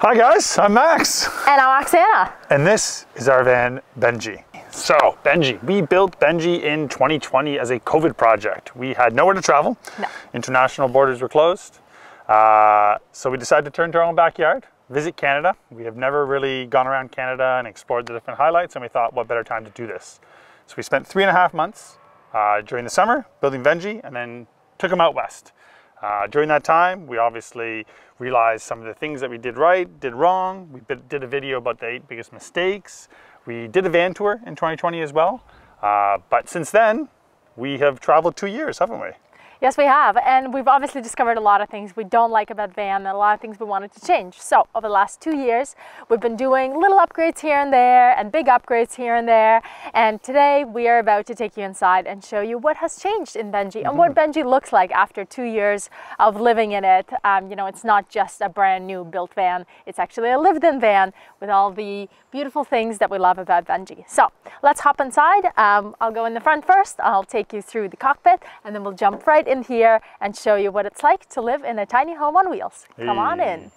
Hi guys, I'm Max. And I'm Oksana. And this is our van, Benji. So, Benji, we built Benji in 2020 as a COVID project. We had nowhere to travel. No. International borders were closed. So we decided to turn to our own backyard, visit Canada. We have never really gone around Canada and explored the different highlights, and we thought, what better time to do this? So we spent 3.5 months during the summer building Benji, and then took him out west. During that time, we obviously realized some of the things that we did right, did wrong. We did a video about the 8 biggest mistakes. We did a van tour in 2020 as well. But since then, we have traveled 2 years, haven't we? Yes, we have. And we've obviously discovered a lot of things we don't like about the van and a lot of things we wanted to change. So over the last 2 years, we've been doing little upgrades here and there and big upgrades here and there. And today we are about to take you inside and show you what has changed in Benji and what Benji looks like after 2 years of living in it. You know, it's not just a brand new built van. It's actually a lived-in van with all the beautiful things that we love about Benji. So let's hop inside. I'll go in the front first. I'll take you through the cockpit and then we'll jump right in here and show you what it's like to live in a tiny home on wheels. Come on in.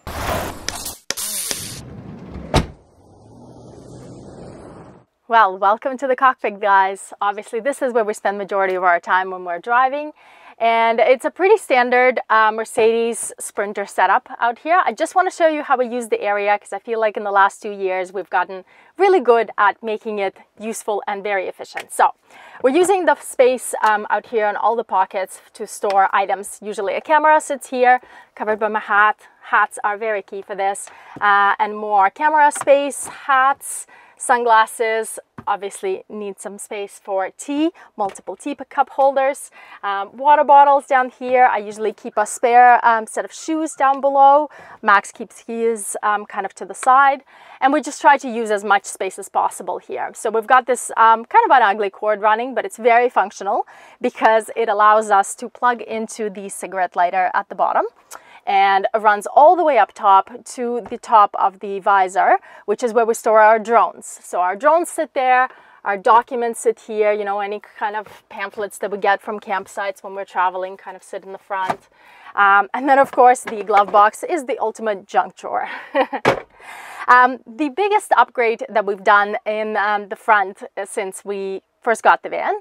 Well, welcome to the cockpit, guys. Obviously, this is where we spend majority of our time when we're driving. And it's a pretty standard Mercedes Sprinter setup out here. I just want to show you how we use the area because I feel like in the last 2 years we've gotten really good at making it useful and very efficient. So we're using the space out here in all the pockets to store items. Usually a camera sits here covered by my hat. Hats are very key for this. And more camera space, hats, sunglasses. Obviously need some space for tea, multiple tea cup holders, water bottles down here. I usually keep a spare set of shoes down below. Max keeps his kind of to the side, and we just try to use as much space as possible here. So we've got this kind of an ugly cord running, but it's very functional because it allows us to plug into the cigarette lighter at the bottom. And it runs all the way up top to the top of the visor, which is where we store our drones. So our drones sit there, our documents sit here, you know, any kind of pamphlets that we get from campsites when we're traveling kind of sit in the front. And then of course the glove box is the ultimate junk drawer. The biggest upgrade that we've done in the front since we first got the van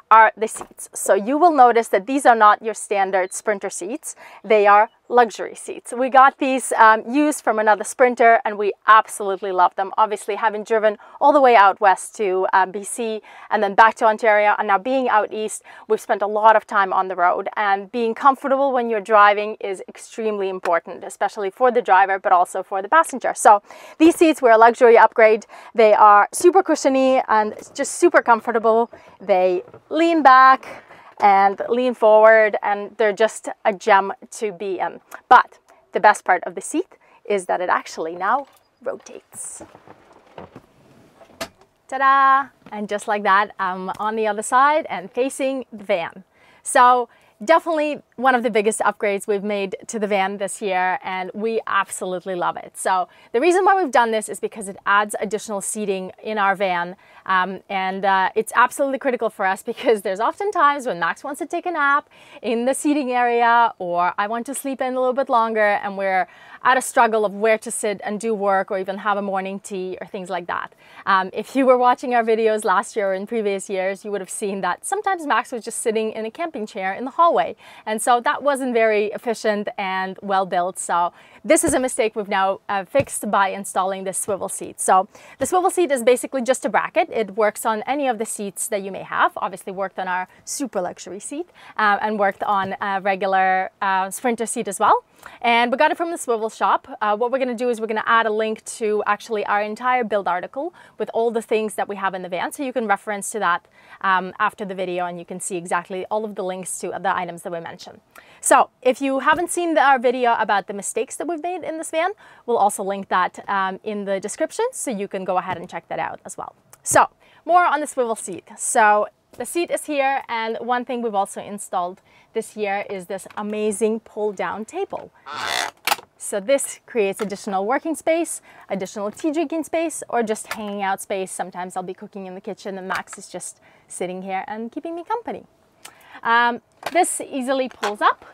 are the seats. So you will notice that these are not your standard Sprinter seats. They are luxury seats. We got these used from another Sprinter and we absolutely love them. Obviously, having driven all the way out west to BC and then back to Ontario and now being out east, we've spent a lot of time on the road, and being comfortable when you're driving is extremely important, especially for the driver but also for the passenger. So these seats were a luxury upgrade. They are super cushiony and just super comfortable. They lean back and lean forward, and they're just a gem to be in. But the best part of the seat is that it actually now rotates. Ta-da! And just like that, I'm on the other side and facing the van. So definitely one of the biggest upgrades we've made to the van this year, and we absolutely love it. So the reason why we've done this is because it adds additional seating in our van, and it's absolutely critical for us because there's often times when Max wants to take a nap in the seating area, or I want to sleep in a little bit longer and we're at a struggle of where to sit and do work or even have a morning tea or things like that. If you were watching our videos last year or in previous years, you would have seen that sometimes Max was just sitting in a camping chair in the hallway. And so that wasn't very efficient and well built. So this is a mistake we've now fixed by installing this swivel seat. So the swivel seat is basically just a bracket. It works on any of the seats that you may have. Obviously worked on our super luxury seat and worked on a regular Sprinter seat as well. And we got it from the Swivel shop. What we're going to do is we're going to add a link to actually our entire build article with all the things that we have in the van. So you can reference to that after the video and you can see exactly all of the links to the items that we mentioned. So if you haven't seen our video about the mistakes that we've made in this van, we'll also link that in the description so you can go ahead and check that out as well. So more on the swivel seat. So the seat is here, and one thing we've also installed this year is this amazing pull-down table. So this creates additional working space, additional tea drinking space, or just hanging out space. Sometimes I'll be cooking in the kitchen and Max is just sitting here and keeping me company. This easily pulls up.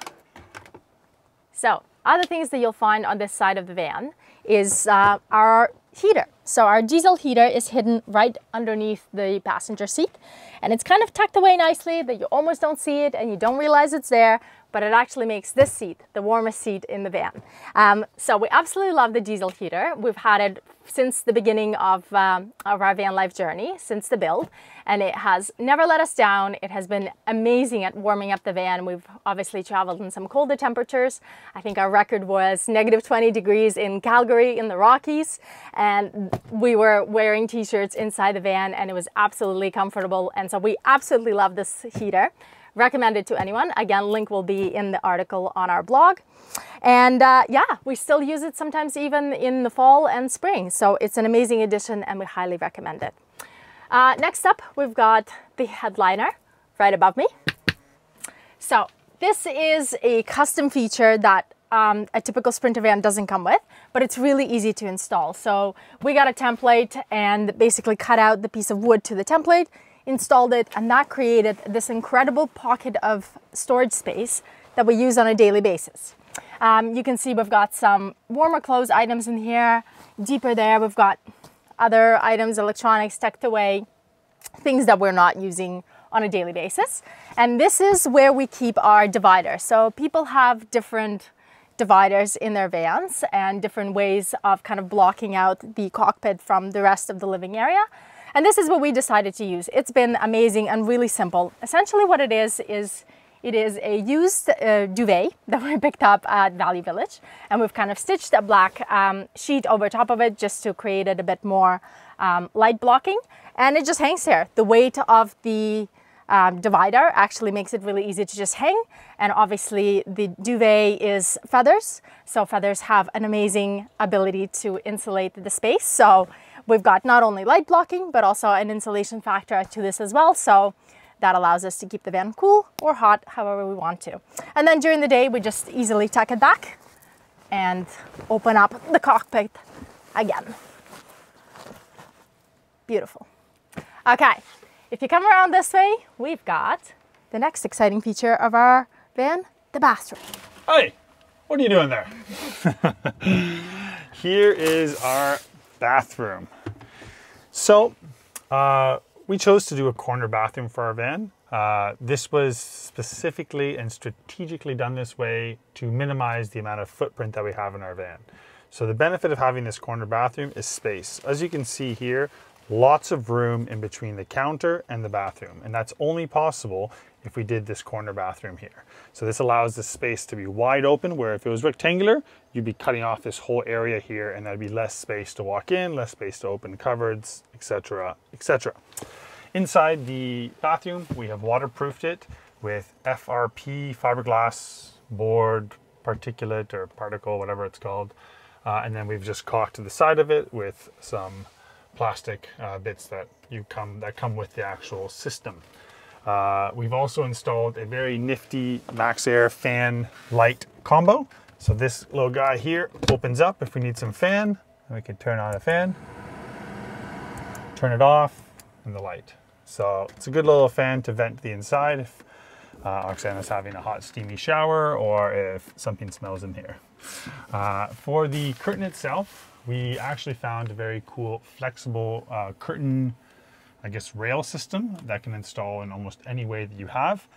So other things that you'll find on this side of the van is our heater. So our diesel heater is hidden right underneath the passenger seat, and it's kind of tucked away nicely that you almost don't see it and you don't realize it's there, but it actually makes this seat the warmest seat in the van. So we absolutely love the diesel heater. We've had it since the beginning of our van life journey, since the build, and it has never let us down. It has been amazing at warming up the van. We've obviously traveled in some colder temperatures. I think our record was -20 degrees in Calgary in the Rockies, and we were wearing t-shirts inside the van, and it was absolutely comfortable. And so we absolutely love this heater. Recommend it to anyone. Again, link will be in the article on our blog. And yeah, we still use it sometimes even in the fall and spring. So it's an amazing addition and we highly recommend it. Next up, we've got the headliner right above me. So this is a custom feature that a typical Sprinter van doesn't come with, but it's really easy to install. So we got a template and basically cut out the piece of wood to the template, installed it, and that created this incredible pocket of storage space that we use on a daily basis. You can see we've got some warmer clothes items in here. Deeper there, we've got other items, electronics tucked away, things that we're not using on a daily basis. And this is where we keep our divider. So people have different dividers in their vans and different ways of kind of blocking out the cockpit from the rest of the living area. And this is what we decided to use. It's been amazing and really simple. Essentially what it is it is a used duvet that we picked up at Valley Village, and we've kind of stitched a black sheet over top of it just to create it a bit more light blocking, and it just hangs there. The weight of the divider actually makes it really easy to just hang, and obviously the duvet is feathers, so feathers have an amazing ability to insulate the space. So we've got not only light blocking but also an insulation factor to this as well, so that allows us to keep the van cool or hot, however we want to. And then during the day, we just easily tuck it back and open up the cockpit again. Beautiful. Okay, if you come around this way, we've got the next exciting feature of our van, the bathroom. Hey, what are you doing there? Here is our bathroom. So, we chose to do a corner bathroom for our van. This was specifically and strategically done this way to minimize the amount of footprint that we have in our van. So the benefit of having this corner bathroom is space. As you can see here, lots of room in between the counter and the bathroom, and that's only possible if we did this corner bathroom here. So this allows the space to be wide open, where if it was rectangular, you'd be cutting off this whole area here, and there'd be less space to walk in, less space to open cupboards, etc., etc. Inside the bathroom, we have waterproofed it with FRP fiberglass board, particulate or particle, whatever it's called. And then we've just caulked the side of it with some plastic bits that come with the actual system. We've also installed a very nifty MaxxAir fan light combo. So this little guy here opens up if we need some fan. We can turn on a fan, turn it off, and the light. So it's a good little fan to vent the inside if Oksana's having a hot steamy shower or if something smells in here. For the curtain itself, we actually found a very cool flexible curtain, I guess, rail system that can install in almost any way that you have.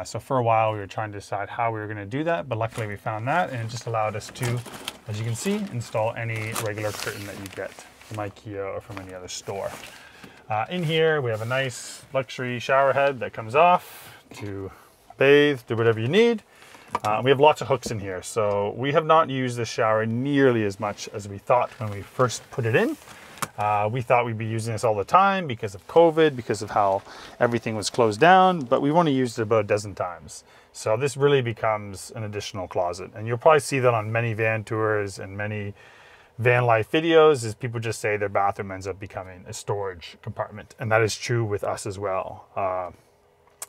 So for a while we were trying to decide how we were going to do that, but luckily we found that, and it just allowed us to, as you can see, install any regular curtain that you get from IKEA or from any other store. In here we have a nice luxury shower head that comes off to bathe, do whatever you need. We have lots of hooks in here, so we have not used this shower nearly as much as we thought when we first put it in. We thought we'd be using this all the time because of COVID, because of how everything was closed down, but we've only used it about a dozen times. So this really becomes an additional closet, and you'll probably see that on many van tours and many van life videos, is people just say their bathroom ends up becoming a storage compartment, and that is true with us as well.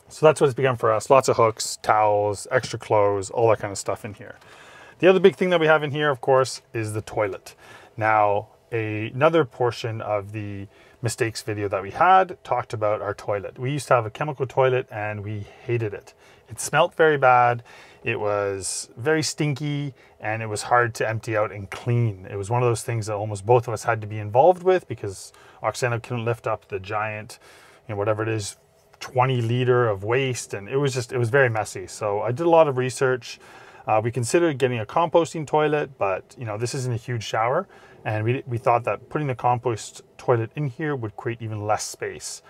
So that's what it's become for us. Lots of hooks, towels, extra clothes, all that kind of stuff in here. The other big thing that we have in here, of course, is the toilet. Now, another portion of the mistakes video that we had talked about our toilet. We used to have a chemical toilet and we hated it. It smelled very bad. It was very stinky and it was hard to empty out and clean. It was one of those things that almost both of us had to be involved with because Oksana couldn't lift up the giant, you know, whatever it is, 20 liter of waste, and it was very messy. So I did a lot of research. We considered getting a composting toilet, but you know, this isn't a huge shower, and we thought that putting the compost toilet in here would create even less space.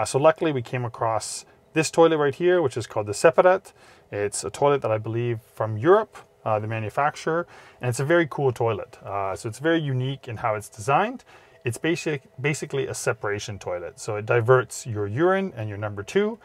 So luckily we came across this toilet right here, which is called the Separat. It's a toilet that I believe from Europe, the manufacturer, and it's a very cool toilet. So it's very unique in how it's designed. It's basically a separation toilet. So it diverts your urine and your number 2.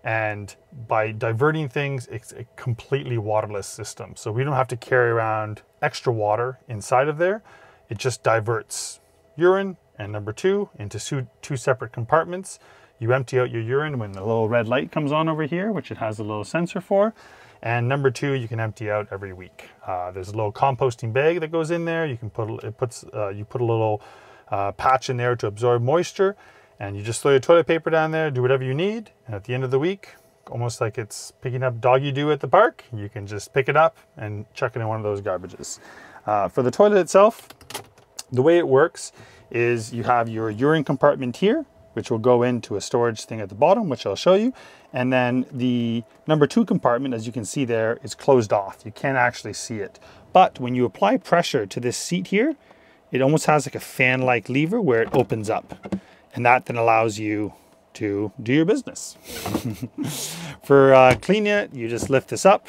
And by diverting things, it's a completely waterless system. So we don't have to carry around extra water inside of there. It just diverts urine and number 2 into two separate compartments. You empty out your urine when the little red light comes on over here, which it has a little sensor for. And number 2, you can empty out every week. There's a little composting bag that goes in there. You can put you put a little patch in there to absorb moisture, and you just throw your toilet paper down there, do whatever you need, and at the end of the week, almost like it's picking up doggy doo at the park, you can just pick it up and chuck it in one of those garbages. For the toilet itself, the way it works is you have your urine compartment here, which will go into a storage thing at the bottom, which I'll show you. And then the number 2 compartment, as you can see there, is closed off. You can't actually see it. But when you apply pressure to this seat here, it almost has like a fan-like lever where it opens up. And that then allows you to do your business. For cleaning it, you just lift this up.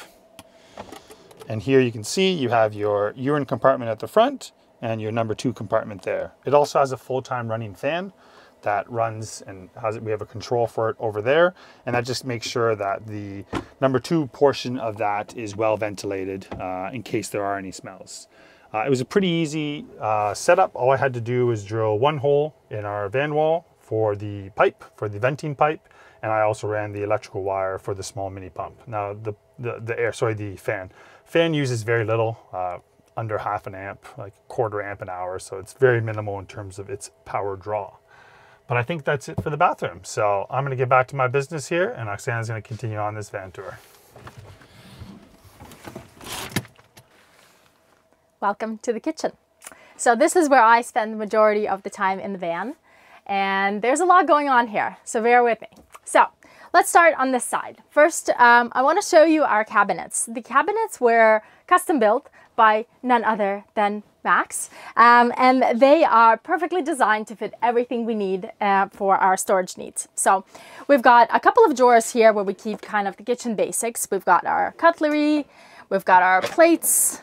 And here you can see you have your urine compartment at the front and your number 2 compartment there. It also has a full-time running fan that runs and we have a control for it over there, and that just makes sure that the number 2 portion of that is well ventilated in case there are any smells. It was a pretty easy setup. All I had to do was drill 1 hole in our van wall for the pipe, for the venting pipe, and I also ran the electrical wire for the small mini pump. Now the fan uses very little, under half an amp, like 1/4 amp an hour, so it's very minimal in terms of its power draw. But I think that's it for the bathroom. So I'm gonna get back to my business here, and Oksana's gonna continue on this van tour. Welcome to the kitchen. So this is where I spend the majority of the time in the van, and there's a lot going on here, so bear with me. So let's start on this side. First, I want to show you our cabinets. The cabinets were custom built by none other than Max, and they are perfectly designed to fit everything we need for our storage needs. So we've got a couple of drawers here where we keep kind of the kitchen basics. We've got our cutlery, we've got our plates,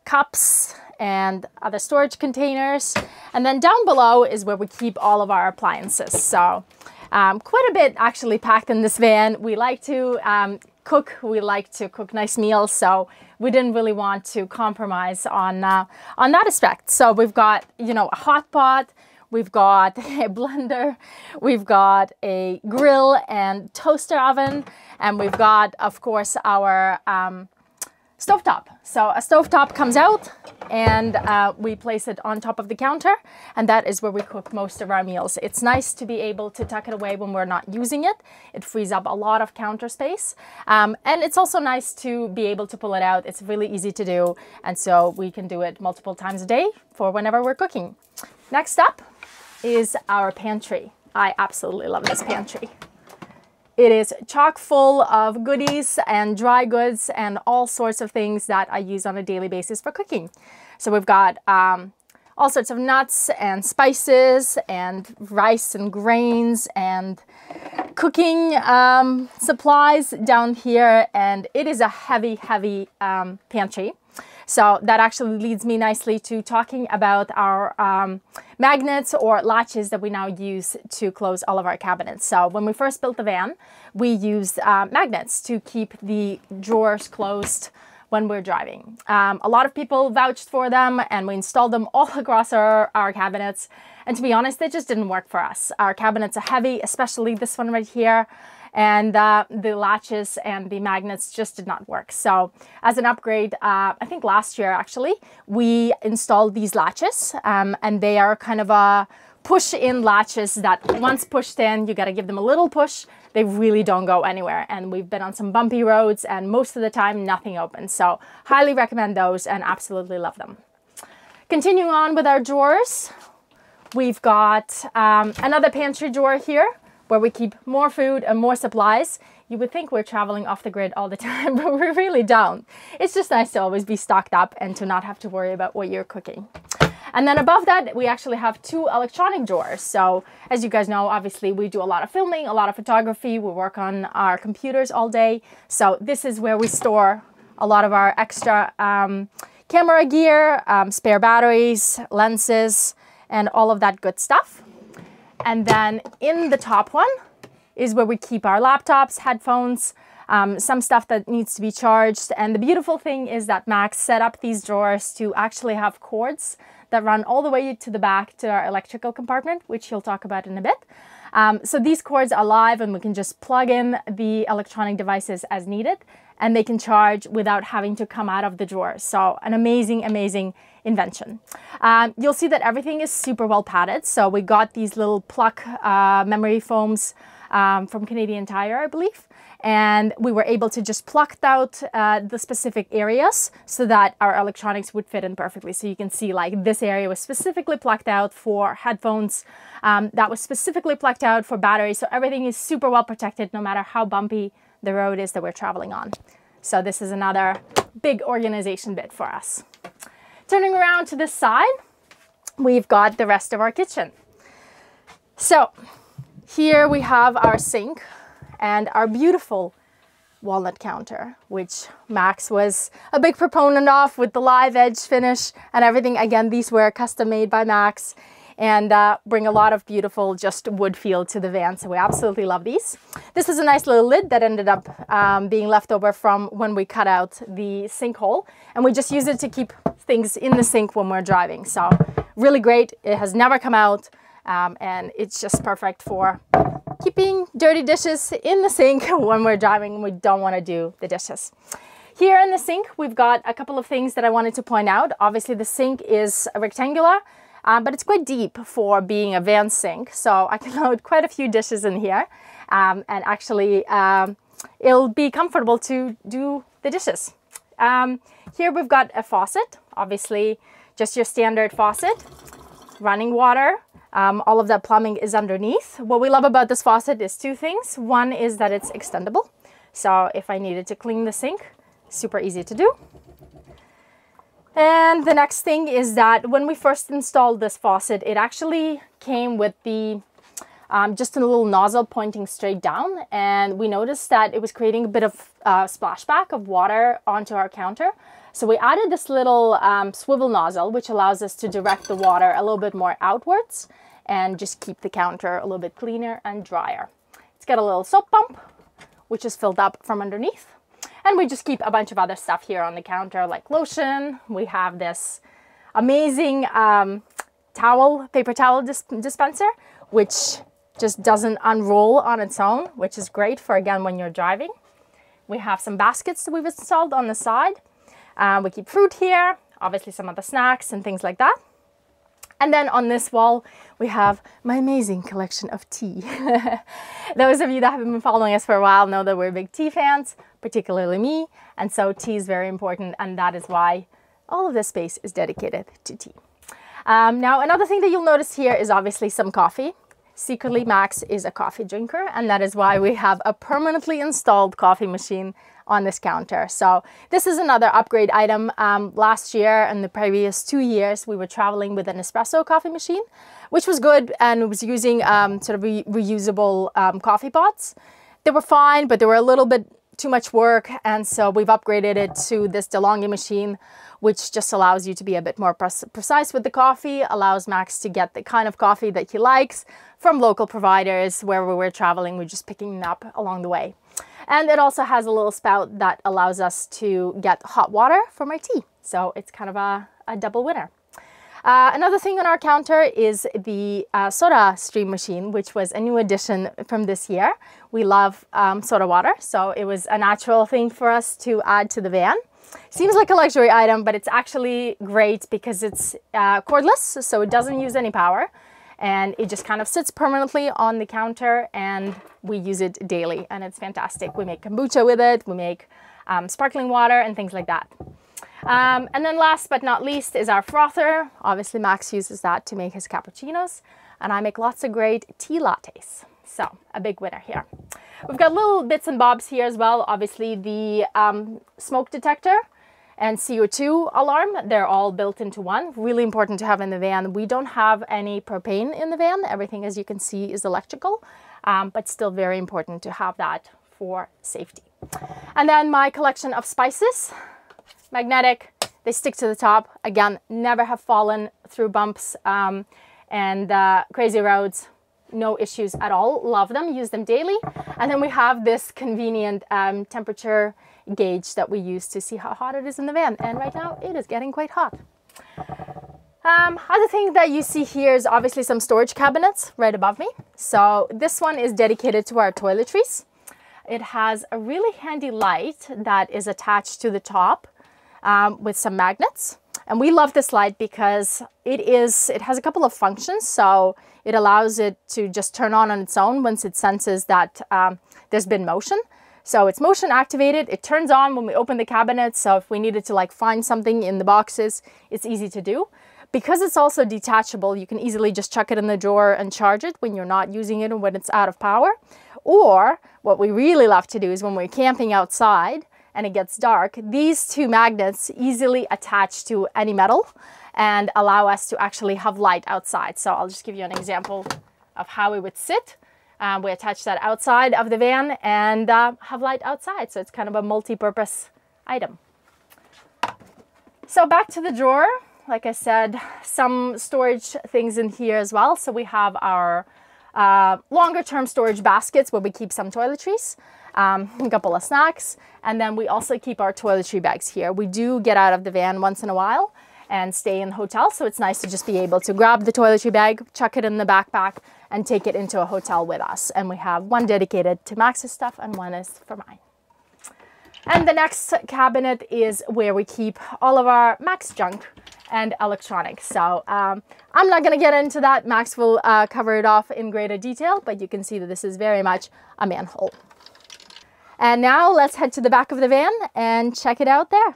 cups, and other storage containers. And then down below is where we keep all of our appliances. So quite a bit actually packed in this van. We like to cook, we like to cook nice meals, so we didn't really want to compromise on that aspect. So we've got, you know, a hot pot, we've got a blender, we've got a grill and toaster oven, and we've got, of course, our stovetop. So a stovetop comes out and we place it on top of the counter, and that is where we cook most of our meals. It's nice to be able to tuck it away when we're not using it. It frees up a lot of counter space. And it's also nice to be able to pull it out. It's really easy to do, and so we can do it multiple times a day for whenever we're cooking. Next up is our pantry. I absolutely love this pantry. It is chock full of goodies and dry goods and all sorts of things that I use on a daily basis for cooking. So we've got all sorts of nuts and spices and rice and grains and cooking supplies down here, and it is a heavy pantry. So that actually leads me nicely to talking about our magnets or latches that we now use to close all of our cabinets. So when we first built the van, we used magnets to keep the drawers closed when we're driving. A lot of people vouched for them, and we installed them all across our cabinets. And to be honest, they just didn't work for us. Our cabinets are heavy, especially this one right here. And the latches and the magnets just did not work. So as an upgrade, I think last year actually, we installed these latches, and they are kind of a push-in latches that once pushed in, you got to give them a little push, they really don't go anywhere. And we've been on some bumpy roads and most of the time nothing opens. So highly recommend those and absolutely love them. Continuing on with our drawers, we've got another pantry drawer here where we keep more food and more supplies. You would think we're traveling off the grid all the time, but we really don't. It's just nice to always be stocked up and to not have to worry about what you're cooking. And then above that, we actually have 2 electronic drawers. So as you guys know, obviously we do a lot of filming, a lot of photography. We work on our computers all day. So this is where we store a lot of our extra camera gear, spare batteries, lenses, and all of that good stuff. And then in the top one is where we keep our laptops, headphones, some stuff that needs to be charged. And the beautiful thing is that Max set up these drawers to actually have cords that run all the way to the back to our electrical compartment, which he'll talk about in a bit. So these cords are live and we can just plug in the electronic devices as needed and they can charge without having to come out of the drawer. So an amazing, amazing invention. You'll see that everything is super well padded. So we got these little pluck memory foams from Canadian Tire, I believe. And we were able to just pluck out the specific areas so that our electronics would fit in perfectly. So you can see like this area was specifically plucked out for headphones. That was specifically plucked out for batteries. So everything is super well protected no matter how bumpy the road is that we're traveling on. So this is another big organization bit for us. Turning around to this side, we've got the rest of our kitchen. So here we have our sink and our beautiful walnut counter, which Max was a big proponent of with the live edge finish and everything. Again, these were custom made by Max and bring a lot of beautiful just wood feel to the van. So we absolutely love these. This is a nice little lid that ended up being left over from when we cut out the sink hole. And we just use it to keep things in the sink when we're driving. So really great. It has never come out and it's just perfect for keeping dirty dishes in the sink when we're driving and we don't want to do the dishes. Here in the sink, we've got a couple of things that I wanted to point out. Obviously the sink is rectangular, but it's quite deep for being a van sink. So I can load quite a few dishes in here and actually it'll be comfortable to do the dishes. Here we've got a faucet, obviously just your standard faucet, running water. All of that plumbing is underneath. What we love about this faucet is 2 things. One is that it's extendable. So if I needed to clean the sink, super easy to do. And the next thing is that when we first installed this faucet, it actually came with the just a little nozzle pointing straight down. And we noticed that it was creating a bit of splashback of water onto our counter. So we added this little swivel nozzle, which allows us to direct the water a little bit more outwards and just keep the counter a little bit cleaner and drier. It's got a little soap pump, which is filled up from underneath. And we just keep a bunch of other stuff here on the counter, like lotion. We have this amazing paper towel dispenser, which just doesn't unroll on its own, which is great for, again, when you're driving. We have some baskets that we've installed on the side. We keep fruit here, obviously some other snacks and things like that. And then on this wall, we have my amazing collection of tea. Those of you that have been following us for a while know that we're big tea fans, particularly me. And so tea is very important. And that is why all of this space is dedicated to tea. Now, another thing that you'll notice here is obviously some coffee. Secretly, Max is a coffee drinker, and that is why we have a permanently installed coffee machine on this counter. So this is another upgrade item. Last year and the previous 2 years, we were traveling with an espresso coffee machine, which was good, and it was using sort of reusable coffee pots. They were fine, but they were a little bit too much work, and so we've upgraded it to this DeLonghi machine, which just allows you to be a bit more precise with the coffee, allows Max to get the kind of coffee that he likes from local providers. Wherever we're traveling, we're just picking it up along the way. And it also has a little spout that allows us to get hot water from our tea. So it's kind of a double winner. Another thing on our counter is the soda stream machine, which was a new addition from this year. We love soda water, so it was a natural thing for us to add to the van. Seems like a luxury item, but it's actually great because it's cordless, so it doesn't use any power. and it just kind of sits permanently on the counter, and we use it daily, and it's fantastic. We make kombucha with it, we make sparkling water and things like that. And then last but not least is our frother. Obviously Max uses that to make his cappuccinos, and I make lots of great tea lattes. So a big winner here. We've got little bits and bobs here as well. Obviously the smoke detector and CO2 alarm, they're all built into one. Really important to have in the van. We don't have any propane in the van. Everything, as you can see, is electrical, but still very important to have that for safety. And then my collection of spices, magnetic, they stick to the top. Again, never have fallen through bumps and crazy roads. No issues at all. Love them, use them daily. And then we have this convenient temperature gauge that we use to see how hot it is in the van. And right now it is getting quite hot. Other thing that you see here is obviously some storage cabinets right above me. So this one is dedicated to our toiletries. It has a really handy light that is attached to the top with some magnets. And we love this light because it has a couple of functions. So it allows it to just turn on its own once it senses that there's been motion. So it's motion activated. It turns on when we open the cabinet. So if we needed to like find something in the boxes, it's easy to do. Because it's also detachable, you can easily just chuck it in the drawer and charge it when you're not using it and when it's out of power. Or what we really love to do is when we're camping outside and it gets dark, these two magnets easily attach to any metal and allow us to actually have light outside. So I'll just give you an example of how we would sit. We attach that outside of the van and have light outside. So it's kind of a multi-purpose item. So back to the drawer. Like I said, some storage things in here as well. So we have our longer term storage baskets where we keep some toiletries, a couple of snacks, and then we also keep our toiletry bags here. We do get out of the van once in a while and stay in the hotel, so it's nice to just be able to grab the toiletry bag, chuck it in the backpack, and take it into a hotel with us. And we have one dedicated to Max's stuff and one is for mine. And the next cabinet is where we keep all of our Max junk and electronics. So I'm not going to get into that. Max will cover it off in greater detail, but you can see that this is very much a manhole. And now let's head to the back of the van and check it out there.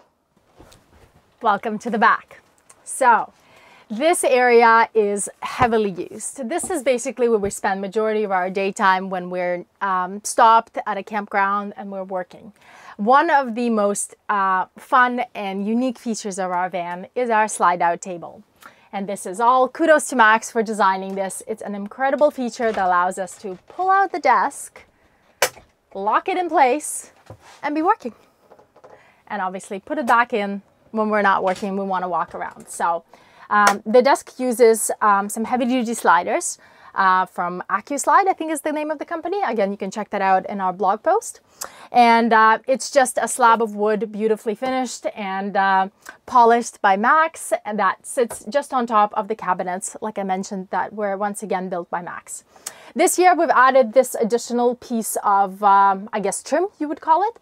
Welcome to the back. So this area is heavily used. This is basically where we spend majority of our daytime when we're stopped at a campground and we're working. One of the most fun and unique features of our van is our slide out table. And this is all kudos to Max for designing this. It's an incredible feature that allows us to pull out the desk, lock it in place, and be working. And obviously put it back in when we're not working, we want to walk around. So the desk uses some heavy duty sliders from AccuSlide, I think is the name of the company. Again, you can check that out in our blog post. And it's just a slab of wood, beautifully finished and polished by Max, and that sits just on top of the cabinets, like I mentioned, that were once again built by Max. This year, we've added this additional piece of, I guess, trim, you would call it.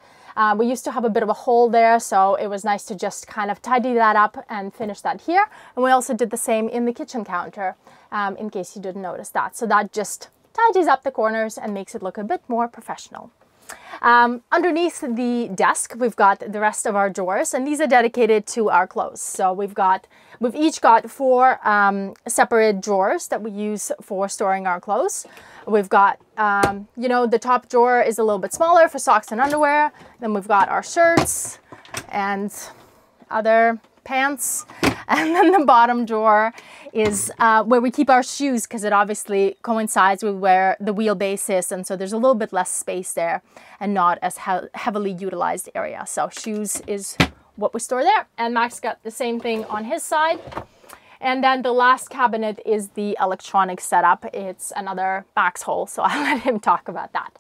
We used to have a bit of a hole there, so it was nice to just kind of tidy that up and finish that here. And we also did the same in the kitchen counter, in case you didn't notice that. So that just tidies up the corners and makes it look a bit more professional. Underneath the desk, we've got the rest of our drawers, and these are dedicated to our clothes. So we've each got 4 separate drawers that we use for storing our clothes. We've got, you know, the top drawer is a little bit smaller for socks and underwear. Then we've got our shirts and other pants. And then the bottom drawer is where we keep our shoes, because it obviously coincides with where the wheelbase is. And so there's a little bit less space there and not as heavily utilized area. So shoes is what we store there. And Max got the same thing on his side. And then the last cabinet is the electronic setup. It's another Max hole, so I'll let him talk about that.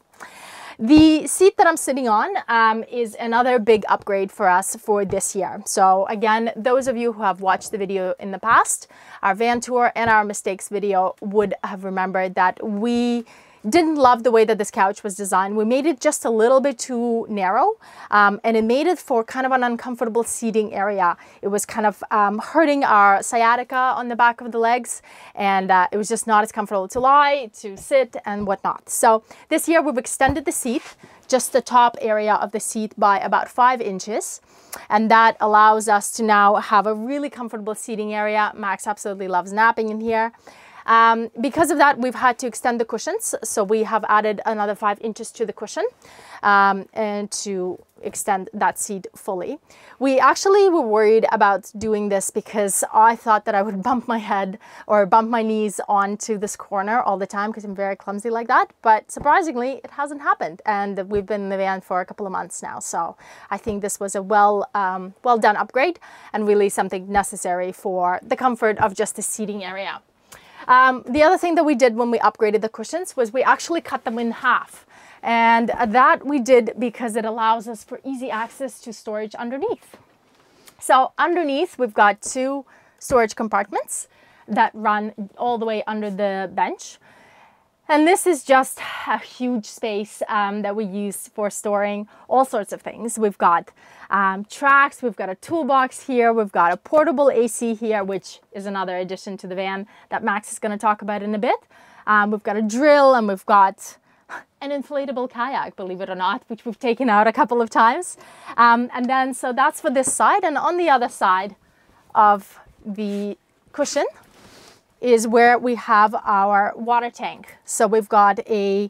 The seat that I'm sitting on is another big upgrade for us for this year. So again, those of you who have watched the video in the past, our van tour and our mistakes video, would have remembered that we Didn't love the way that this couch was designed. We made it just a little bit too narrow, and it made it for kind of an uncomfortable seating area. It was kind of hurting our sciatica on the back of the legs, and it was just not as comfortable to lie, to sit, and whatnot. So this year we've extended the seat, just the top area of the seat, by about 5 inches. And that allows us to now have a really comfortable seating area. Max absolutely loves napping in here. Because of that, we've had to extend the cushions. So we have added another 5 inches to the cushion and to extend that seat fully. We actually were worried about doing this because I thought that I would bump my head or bump my knees onto this corner all the time because I'm very clumsy like that. But surprisingly, it hasn't happened. And we've been in the van for a couple of months now. So I think this was a well done upgrade and really something necessary for the comfort of just the seating area. The other thing that we did when we upgraded the cushions was we actually cut them in half. And that we did because it allows us for easy access to storage underneath. So underneath, we've got 2 storage compartments that run all the way under the bench. And this is just a huge space that we use for storing all sorts of things. We've got tracks, we've got a toolbox here, we've got a portable AC here, which is another addition to the van that Max is going to talk about in a bit. We've got a drill, and we've got an inflatable kayak, believe it or not, which we've taken out a couple of times. And then, so that's for this side. And on the other side of the cushion is where we have our water tank. So we've got a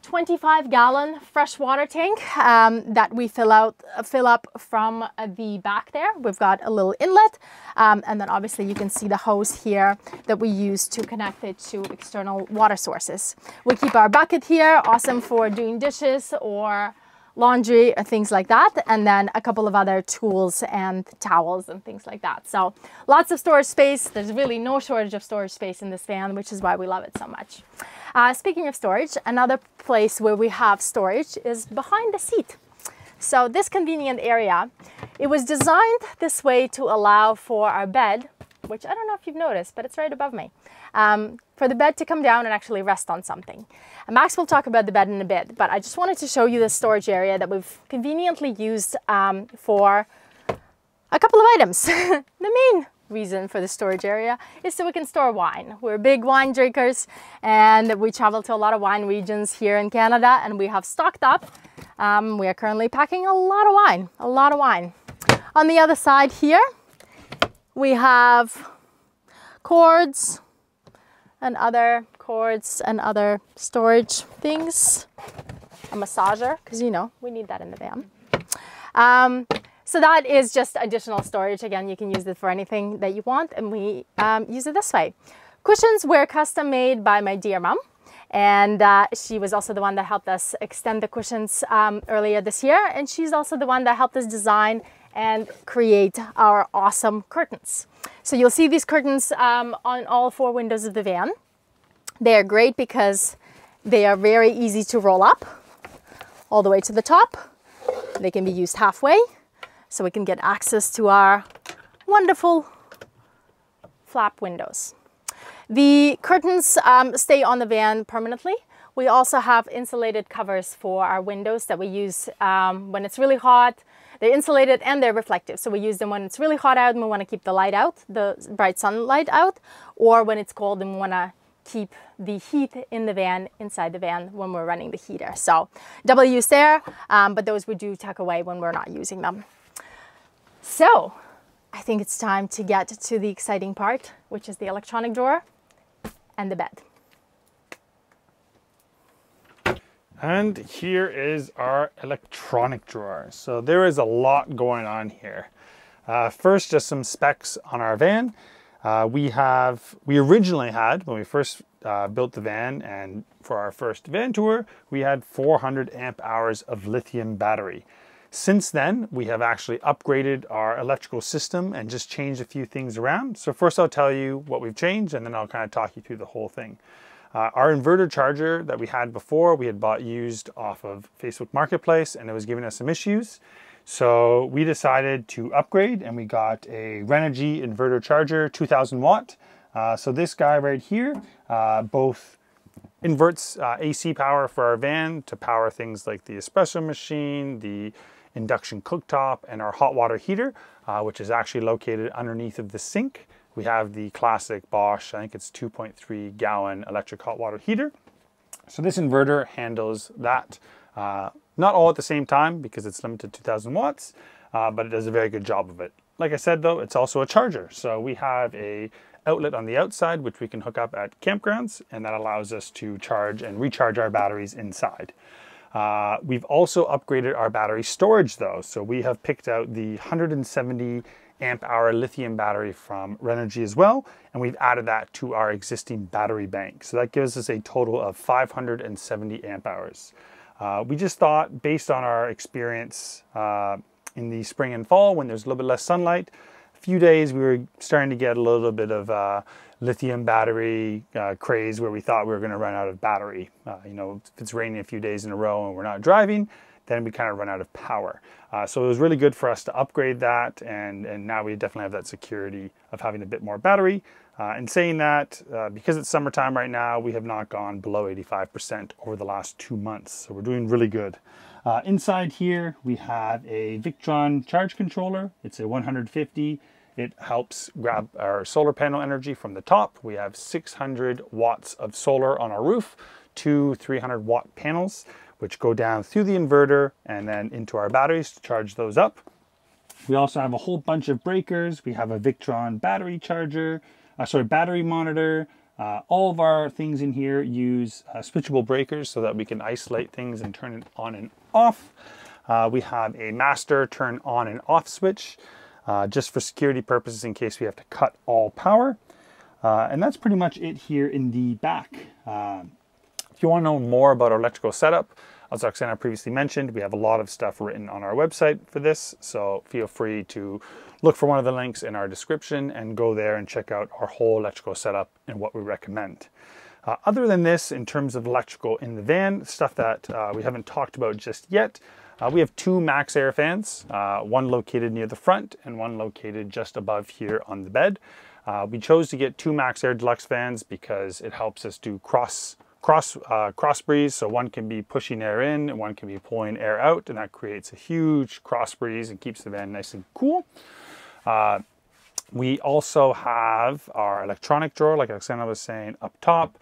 25-gallon fresh water tank that we fill up from the back there. We've got a little inlet, and then obviously you can see the hose here that we use to connect it to external water sources. We keep our bucket here, awesome for doing dishes or laundry or things like that, and then a couple of other tools and towels and things like that. So lots of storage space. There's really no shortage of storage space in this van, which is why we love it so much. Speaking of storage, another place where we have storage is behind the seat. So this convenient area, it was designed this way to allow for our bed, which I don't know if you've noticed, but it's right above me, for the bed to come down and actually rest on something. And Max will talk about the bed in a bit, but I just wanted to show you the storage area that we've conveniently used for a couple of items. The main reason for the storage area is so we can store wine. We're big wine drinkers, and we travel to a lot of wine regions here in Canada, and we have stocked up. We are currently packing a lot of wine. On the other side here, we have cords and other storage things. A massager, because you know, we need that in the van. So that is just additional storage. Again, you can use it for anything that you want, and we use it this way. Cushions were custom made by my dear mom, and she was also the one that helped us extend the cushions earlier this year, and she's also the one that helped us design and create our awesome curtains. So you'll see these curtains on all 4 windows of the van. They are great because they are very easy to roll up all the way to the top. They can be used halfway, so we can get access to our wonderful flap windows. The curtains stay on the van permanently. We also have insulated covers for our windows that we use when it's really hot. They're insulated and they're reflective, so we use them when it's really hot out and we want to keep the light out, the bright sunlight out, or when it's cold and we want to keep the heat in the van, inside the van, when we're running the heater. So double use there, but those we do tuck away when we're not using them. So I think it's time to get to the exciting part, which is the electronic drawer and the bed. And here is our electronic drawer. So there is a lot going on here. First, just some specs on our van. We originally had, when we first built the van and for our first van tour, we had 400 amp hours of lithium battery. Since then, we have actually upgraded our electrical system and just changed a few things around. So first I'll tell you what we've changed, and then I'll kind of talk you through the whole thing. Our inverter charger that we had before, we had bought used off of Facebook Marketplace, and it was giving us some issues. So we decided to upgrade, and we got a Renergie inverter charger, 2000 watt. So this guy right here, both inverts AC power for our van to power things like the espresso machine, the induction cooktop, and our hot water heater, which is actually located underneath of the sink. We have the classic Bosch, I think it's 2.3 gallon electric hot water heater. So this inverter handles that, not all at the same time because it's limited to 2,000 watts, but it does a very good job of it. Like I said though, it's also a charger. So we have a outlet on the outside which we can hook up at campgrounds, and that allows us to charge and recharge our batteries inside. We've also upgraded our battery storage though. So we have picked out the 170 amp hour lithium battery from Renergie as well, and we've added that to our existing battery bank. So that gives us a total of 570 amp hours. We just thought, based on our experience in the spring and fall when there's a little bit less sunlight, few days we were starting to get a little bit of lithium battery craze where we thought we were going to run out of battery. You know, if it's raining a few days in a row and we're not driving, then we kind of run out of power. So it was really good for us to upgrade that, and now we definitely have that security of having a bit more battery. And saying that, because it's summertime right now, we have not gone below 85% over the last 2 months. So we're doing really good. Inside here, we have a Victron charge controller. It's a 150. It helps grab our solar panel energy from the top. We have 600 watts of solar on our roof, 2 300 watt panels, which go down through the inverter and then into our batteries to charge those up. We also have a whole bunch of breakers. We have a Victron battery charger, battery monitor. All of our things in here use switchable breakers so that we can isolate things and turn it on and off. We have a master turn on and off switch, just for security purposes in case we have to cut all power. And that's pretty much it here in the back. If you want to know more about our electrical setup, as Oksana previously mentioned, we have a lot of stuff written on our website for this, so feel free to look for one of the links in our description and go there and check out our whole electrical setup and what we recommend. Other than this, in terms of electrical in the van, stuff that we haven't talked about just yet, we have 2 max air fans, one located near the front and one located just above here on the bed. We chose to get 2 max air deluxe fans because it helps us do cross breeze, so one can be pushing air in and one can be pulling air out, and that creates a huge cross breeze and keeps the van nice and cool. We also have our electronic drawer, like Oksana was saying, up top.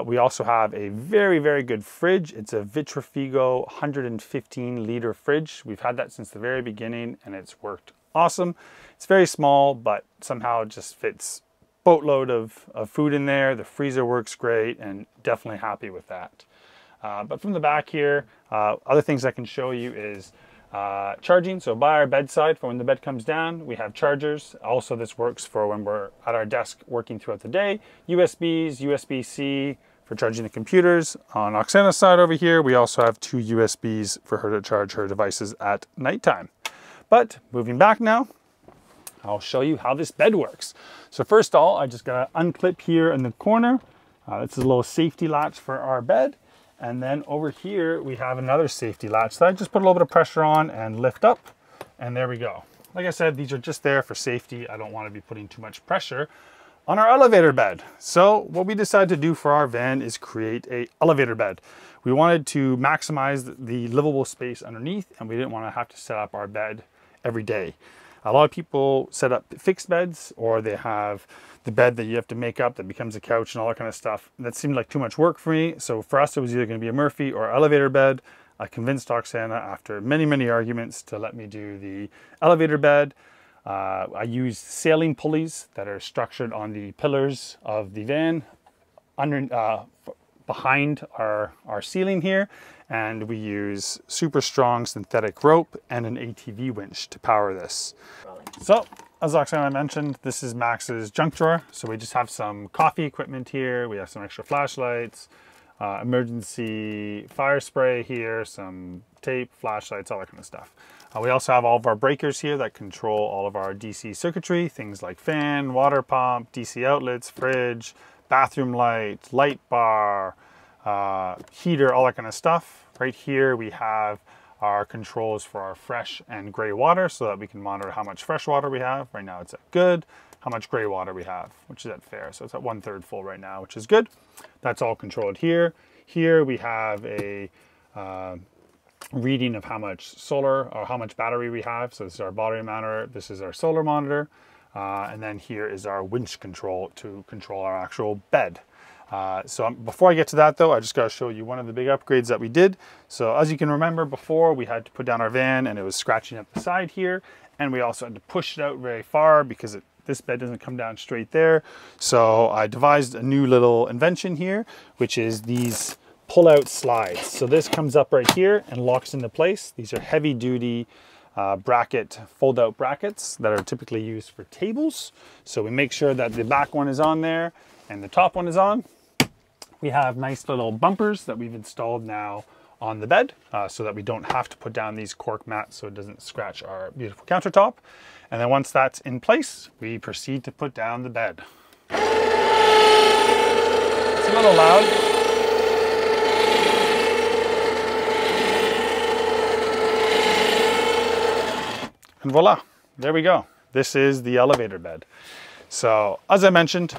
We also have a very, very good fridge. It's a Vitrafigo 115 liter fridge. We've had that since the very beginning and it's worked awesome. It's very small, but somehow it just fits boatload of food in there. The freezer works great, and definitely happy with that. But from the back here, other things I can show you is charging. So by our bedside, for when the bed comes down, we have chargers. Also, this works for when we're at our desk working throughout the day. USBs, USB-C for charging the computers. On Oksana's side over here, we also have 2 USBs for her to charge her devices at nighttime. But moving back now, I'll show you how this bed works. So first of all, I just gotta unclip here in the corner. This is a little safety latch for our bed. And then over here, we have another safety latch that I just put a little bit of pressure on and lift up, and there we go. Like I said, these are just there for safety. I don't want to be putting too much pressure on our elevator bed. So what we decided to do for our van is create an elevator bed. We wanted to maximize the livable space underneath, and we didn't want to have to set up our bed every day. A lot of people set up fixed beds, or they have the bed that you have to make up that becomes a couch and all that kind of stuff. That seemed like too much work for me. So for us, it was either going to be a Murphy or elevator bed. I convinced Oksana after many, many arguments to let me do the elevator bed. I used sailing pulleys that are structured on the pillars of the van behind our ceiling here. And we use super strong synthetic rope and an ATV winch to power this. So, as Oksana mentioned, this is Max's junk drawer. So we just have some coffee equipment here. We have some extra flashlights, emergency fire spray here, some tape, flashlights, all that kind of stuff. We also have all of our breakers here that control all of our DC circuitry, things like fan, water pump, DC outlets, fridge, bathroom light, light bar, heater, all that kind of stuff. Right here we have our controls for our fresh and gray water so that we can monitor how much fresh water we have. Right now it's at good. how much gray water we have, which is at fair. So it's at 1/3 full right now, which is good. That's all controlled here. Here we have a reading of how much solar or how much battery we have. So this is our battery monitor. This is our solar monitor. And then here is our winch control to control our actual bed. Before I get to that though, I just got to show you one of the big upgrades that we did. So as you can remember before, we had to put down our van and it was scratching up the side here. And we also had to push it out very far because this bed doesn't come down straight there. So I devised a new little invention here, which is these pull-out slides. So this comes up right here and locks into place. These are heavy-duty fold-out brackets that are typically used for tables. So we make sure that the back one is on there and the top one is on. We have nice little bumpers that we've installed now on the bed so that we don't have to put down these cork mats so it doesn't scratch our beautiful countertop. And then once that's in place, we proceed to put down the bed. It's a little loud. And voila, there we go. This is the elevator bed. So as I mentioned,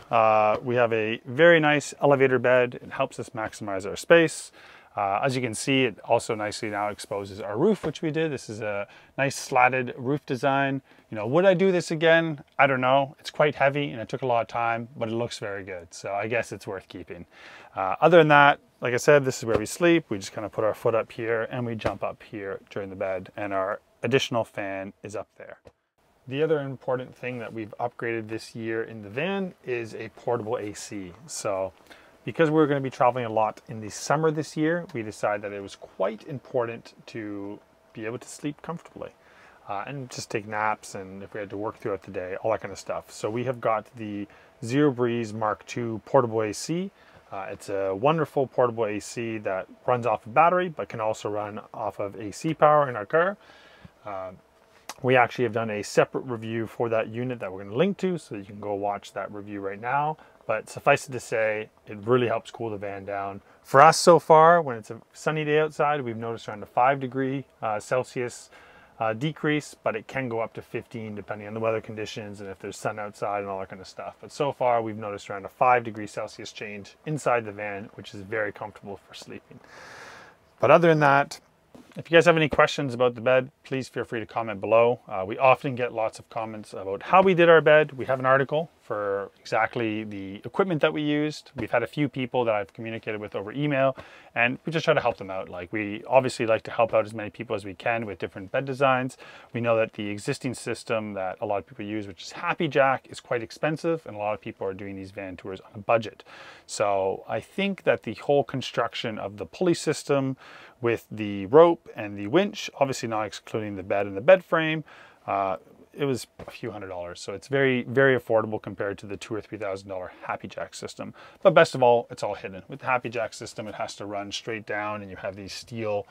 we have a very nice elevator bed. It helps us maximize our space. As you can see, it also nicely now exposes our roof, which we did. This is a nice slatted roof design. You know, would I do this again? I don't know. It's quite heavy and it took a lot of time, but it looks very good. So I guess it's worth keeping. Other than that, like I said, this is where we sleep. We just kind of put our foot up here and we jump up here during the bed, and our additional fan is up there. The other important thing that we've upgraded this year in the van is a portable AC. So because we're going to be traveling a lot in the summer this year, we decided that it was quite important to be able to sleep comfortably and just take naps, and if we had to work throughout the day, all that kind of stuff. So we have got the Zero Breeze Mark II portable AC. It's a wonderful portable AC that runs off of battery, but can also run off of AC power in our car. We actually have done a separate review for that unit that we're going to link to, so you can go watch that review right now. But suffice it to say, it really helps cool the van down. For us so far, when it's a sunny day outside, we've noticed around a 5 Celsius decrease, but it can go up to 15 depending on the weather conditions and if there's sun outside and all that kind of stuff. But so far, we've noticed around a 5 Celsius change inside the van, which is very comfortable for sleeping. But other than that, if you guys have any questions about the bed, please feel free to comment below. We often get lots of comments about how we did our bed. We have an article for exactly the equipment that we used. We've had a few people that I've communicated with over email, and we just try to help them out. Like, we obviously like to help out as many people as we can with different bed designs. We know that the existing system that a lot of people use, which is Happy Jack, is quite expensive, and a lot of people are doing these van tours on a budget. So I think that the whole construction of the pulley system with the rope and the winch, obviously not excluding the bed and the bed frame, it was a few $100s. So it's very, very affordable compared to the $2,000 or $3,000 Happy Jack system. But best of all, it's all hidden. With the Happy Jack system, it has to run straight down and you have these steel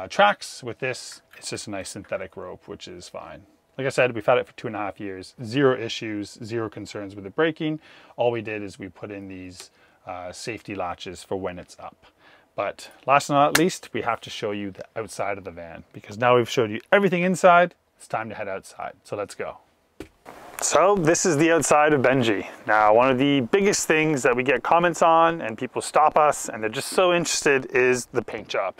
tracks. With this, it's just a nice synthetic rope, which is fine. Like I said, we've had it for 2.5 years. Zero issues, zero concerns with it breaking. All we did is we put in these safety latches for when it's up. But last but not least, we have to show you the outside of the van, because now we've showed you everything inside. It's time to head outside. So let's go. So this is the outside of Benji. Now, one of the biggest things that we get comments on and people stop us and they're just so interested is the paint job.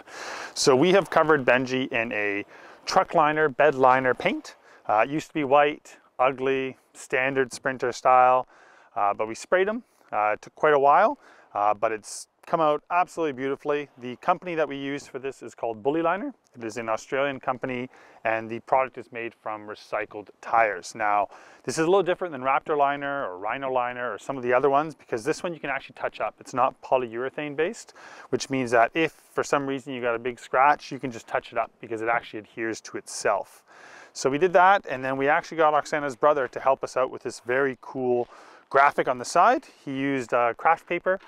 So we have covered Benji in a truck liner, bed liner paint. It used to be white, ugly, standard Sprinter style, but we sprayed them. It took quite a while, but it's come out absolutely beautifully. The company that we use for this is called Bully Liner. It is an Australian company, and the product is made from recycled tires. Now, this is a little different than Raptor Liner or Rhino Liner or some of the other ones, because this one you can actually touch up. It's not polyurethane based, which means that if for some reason you got a big scratch, you can just touch it up because it actually adheres to itself. So we did that, and then we actually got Oksana's brother to help us out with this very cool graphic on the side. He used craft paper,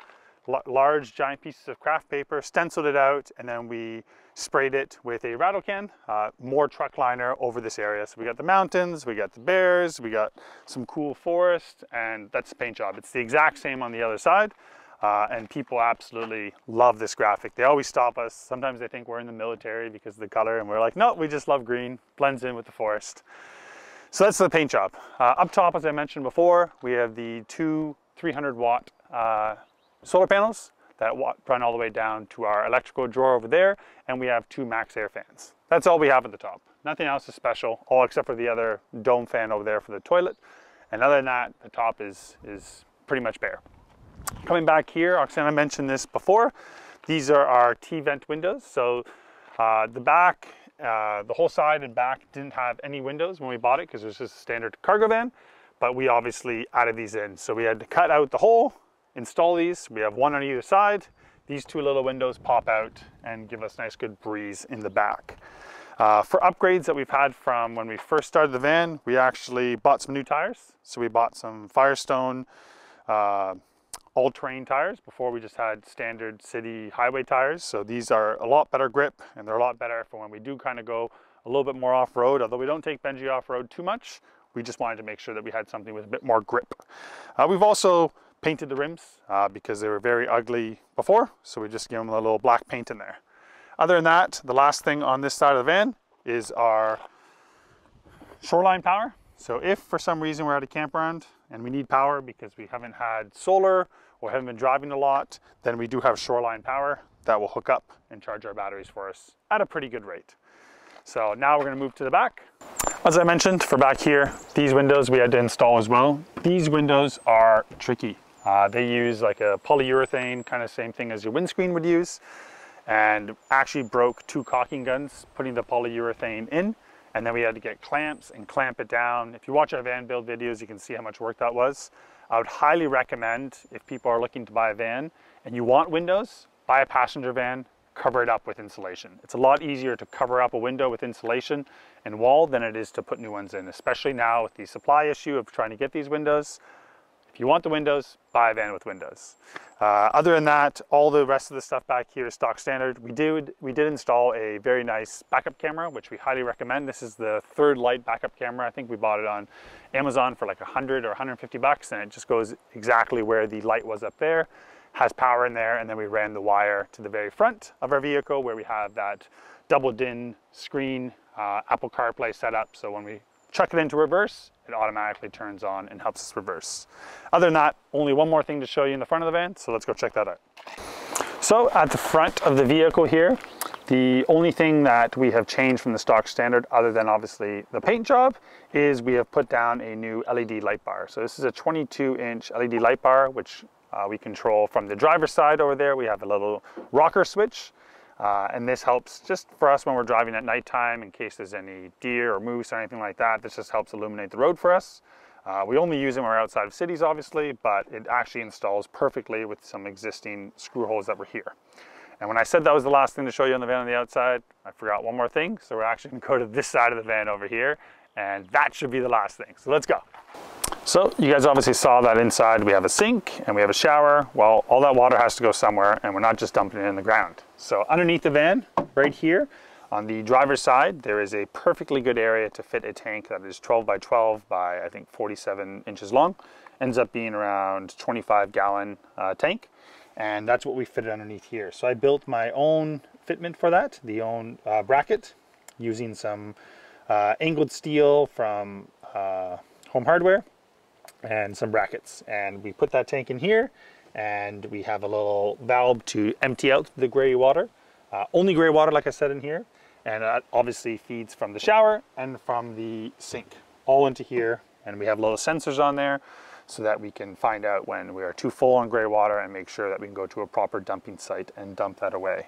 large giant pieces of craft paper, stenciled it out, and then we sprayed it with a rattle can, more truck liner over this area. So we got the mountains, we got the bears, we got some cool forest, and that's the paint job. It's the exact same on the other side, and people absolutely love this graphic. They always stop us. Sometimes they think we're in the military because of the color, and we're like, no, we just love green, blends in with the forest. So that's the paint job. Up top, as I mentioned before, we have the two 300 watt solar panels that run all the way down to our electrical drawer over there, and we have two max air fans. That's all we have at the top. Nothing else is special, all except for the other dome fan over there for the toilet. And other than that, the top is pretty much bare. Coming back here, Oksana mentioned this before, these are our T-vent windows. So the back, the whole side and back didn't have any windows when we bought it because it was just a standard cargo van, but we obviously added these in. So we had to cut out the hole, install these. We have one on either side. These two little windows pop out and give us nice good breeze in the back. For upgrades that we've had from when we first started the van, we actually bought some new tires. So we bought some Firestone all-terrain tires. Before we just had standard city highway tires. So these are a lot better grip and they're a lot better for when we do kind of go a little bit more off-road. Although we don't take Benji off-road too much, we just wanted to make sure that we had something with a bit more grip. We've also painted the rims because they were very ugly before, so we just give them a little black paint in there. Other than that, the last thing on this side of the van is our Shoreline Power. So if for some reason we're at a campground and we need power because we haven't had solar or haven't been driving a lot, then we do have Shoreline Power that will hook up and charge our batteries for us at a pretty good rate. So now we're going to move to the back. As I mentioned, for back here, these windows we had to install as well. These windows are tricky. They use like a polyurethane, kind of same thing as your windscreen would use, and actually broke two caulking guns putting the polyurethane in, and then we had to get clamps and clamp it down. If you watch our van build videos, you can see how much work that was. I would highly recommend, if people are looking to buy a van and you want windows, buy a passenger van, cover it up with insulation. It's a lot easier to cover up a window with insulation and wall than it is to put new ones in, especially now with the supply issue of trying to get these windows. If you want the windows, buy a van with windows. Other than that, all the rest of the stuff back here is stock standard. We did install a very nice backup camera, which we highly recommend. This is the third light backup camera. I think we bought it on Amazon for like 100 or 150 bucks, and it just goes exactly where the light was up there. Has power in there, and then we ran the wire to the very front of our vehicle where we have that double DIN screen, Apple CarPlay set up. So when we chuck it into reverse, it automatically turns on and helps us reverse. Other than that, only one more thing to show you in the front of the van, so let's go check that out. So at the front of the vehicle here, the only thing that we have changed from the stock standard, other than obviously the paint job, is we have put down a new LED light bar. So this is a 22-inch LED light bar, which we control from the driver's side over there. We have a little rocker switch. And this helps just for us when we're driving at nighttime in case there's any deer or moose or anything like that. This just helps illuminate the road for us. We only use them when we're outside of cities, obviously, but it actually installs perfectly with some existing screw holes that were here. And when I said that was the last thing to show you on the van on the outside, I forgot one more thing. So we're actually going to go to this side of the van over here, and that should be the last thing. So let's go. So you guys obviously saw that inside we have a sink and we have a shower. Well, all that water has to go somewhere, and we're not just dumping it in the ground. So underneath the van, right here, on the driver's side, there is a perfectly good area to fit a tank that is 12 by 12 by I think 47 inches long. Ends up being around 25-gallon tank, and that's what we fitted underneath here. So I built my own fitment for that, the own bracket, using some angled steel from Home Hardware and some brackets, and we put that tank in here, and we have a little valve to empty out the gray water. Only gray water, like I said, in here, and that obviously feeds from the shower and from the sink all into here, and we have little sensors on there so that we can find out when we are too full on gray water and make sure that we can go to a proper dumping site and dump that away.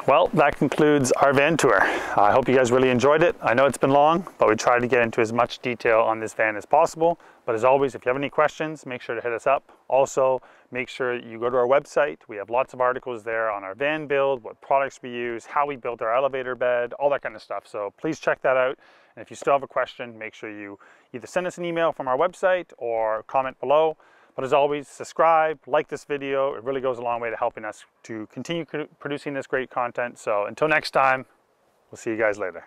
Well, that concludes our van tour. I hope you guys really enjoyed it. I know it's been long, but we tried to get into as much detail on this van as possible. But as always, if you have any questions, make sure to hit us up. Also, make sure you go to our website. We have lots of articles there on our van build, what products we use, how we built our elevator bed, all that kind of stuff. So please check that out. And if you still have a question, make sure you either send us an email from our website or comment below. But as always, subscribe, like this video. It really goes a long way to helping us to continue producing this great content. So until next time, we'll see you guys later.